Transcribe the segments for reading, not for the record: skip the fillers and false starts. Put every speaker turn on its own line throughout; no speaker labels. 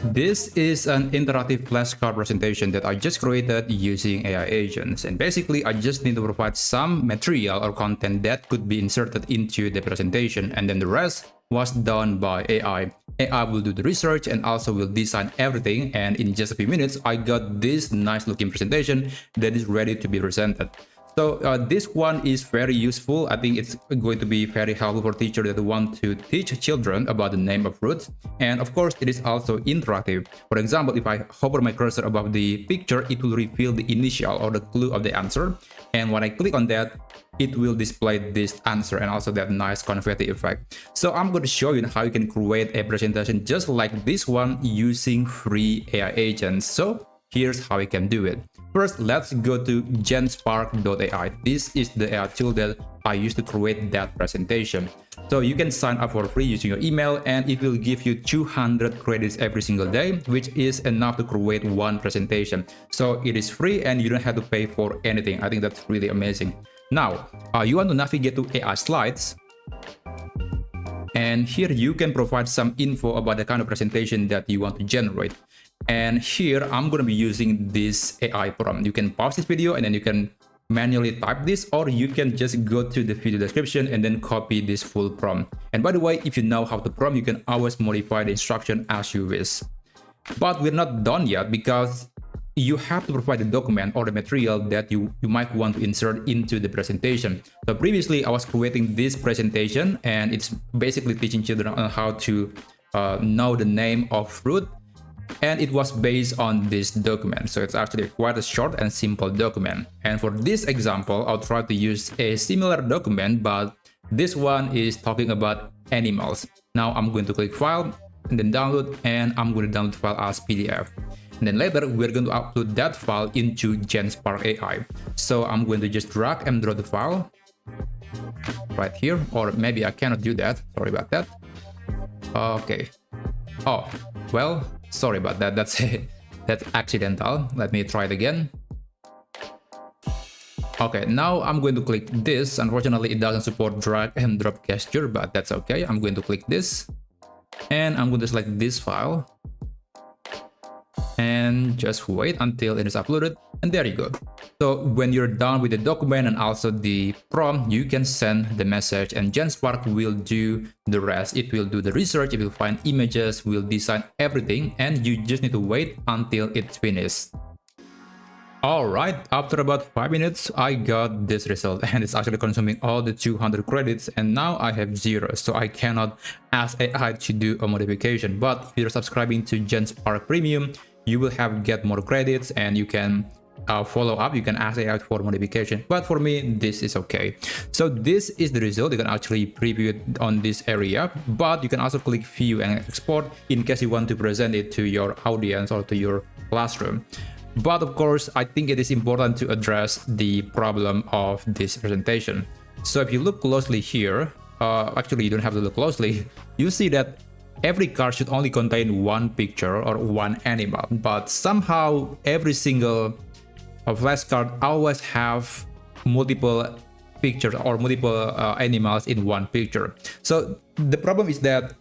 This is an interactive flashcard presentation that I just created using AI agents. And basically, I just need to provide some material or content that could be inserted into the presentation. And then the rest was done by AI. AI will do the research and also will design everything. And in just a few minutes, I got this nice looking presentation that is ready to be presented. So this one is very useful. I think it's going to be very helpful for teachers that want to teach children about the name of fruits. And of course, it is also interactive. For example, if I hover my cursor above the picture, it will reveal the initial or the clue of the answer. And when I click on that, it will display this answer and also that nice confetti effect. So I'm going to show you how you can create a presentation just like this one using free AI agents. So here's how you can do it. First, let's go to Genspark AI. This is the AI tool that I used to create that presentation. So you can sign up for free using your email and it will give you 200 credits every single day, which is enough to create one presentation. So it is free and you don't have to pay for anything. I think that's really amazing. Now, you want to navigate to AI slides. And here you can provide some info about the kind of presentation that you want to generate. And here I'm going to be using this AI prompt. You can pause this video and then you can manually type this, or you can just go to the video description and then copy this full prompt. And by the way, if you know how to prompt, you can always modify the instruction as you wish. But we're not done yet because you have to provide the document or the material that you might want to insert into the presentation. So previously I was creating this presentation and it's basically teaching children on how to know the name of fruit. And it was based on this document. So it's actually quite a short and simple document. And for this example, I'll try to use a similar document, but this one is talking about animals. Now I'm going to click file and then download, and I'm going to download the file as PDF. And then later we're going to upload that file into Genspark AI. So I'm going to just drag and drop the file right here, or maybe I cannot do that. Sorry about that. Okay. Oh, well, sorry about that. That's accidental. Let me try it again. Okay, now I'm going to click this. Unfortunately, it doesn't support drag and drop gesture, but that's okay. I'm going to click this and I'm going to select this file and just wait until it is uploaded. And there you go. So when you're done with the document and also the prompt, you can send the message and Genspark will do the rest. It will do the research, it will find images, will design everything, and you just need to wait until it's finished. Alright, after about 5 minutes, I got this result and it's actually consuming all the 200 credits and now I have 0, so I cannot ask AI to do a modification. But if you're subscribing to Genspark Premium, you will get more credits and you can follow up. You can ask AI for modification, but for me this is okay. So this is the result. You can actually preview it on this area, but you can also click view and export in case you want to present it to your audience or to your classroom. But of course, I think it is important to address the problem of this presentation. So if you look closely here, actually you don't have to look closely, you see that every card should only contain one picture or one animal, but somehow every single flashcard always have multiple pictures or multiple animals in one picture. So the problem is that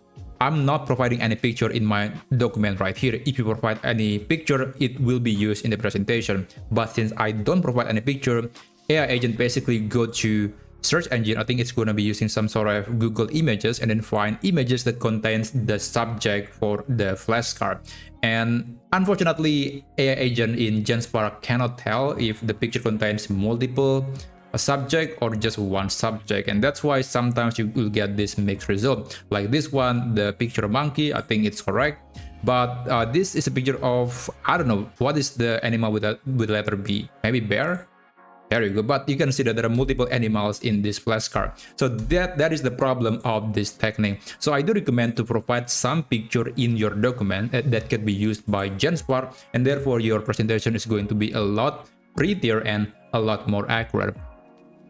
I'm not providing any picture in my document right here. If you provide any picture, it will be used in the presentation. But since I don't provide any picture, AI agent basically go to search engine. I think it's going to be using some sort of Google images and then find images that contains the subject for the flashcard. And unfortunately, AI agent in Genspark cannot tell if the picture contains multiple subject or just one subject, and that's why sometimes you will get this mixed result. Like this one, the picture of monkey, I think it's correct, but this is a picture of, I don't know, what is the animal with the letter B? Maybe bear? There you go. But you can see that there are multiple animals in this flashcard. So that is the problem of this technique. So I do recommend to provide some picture in your document that can be used by Genspark, and therefore your presentation is going to be a lot prettier and a lot more accurate.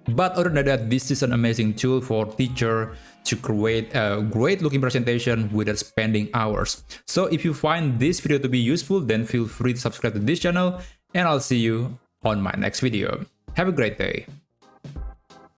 But other than that, this is an amazing tool for teacher to create a great looking presentation without spending hours. So if you find this video to be useful, then feel free to subscribe to this channel, and I'll see you on my next video. Have a great day.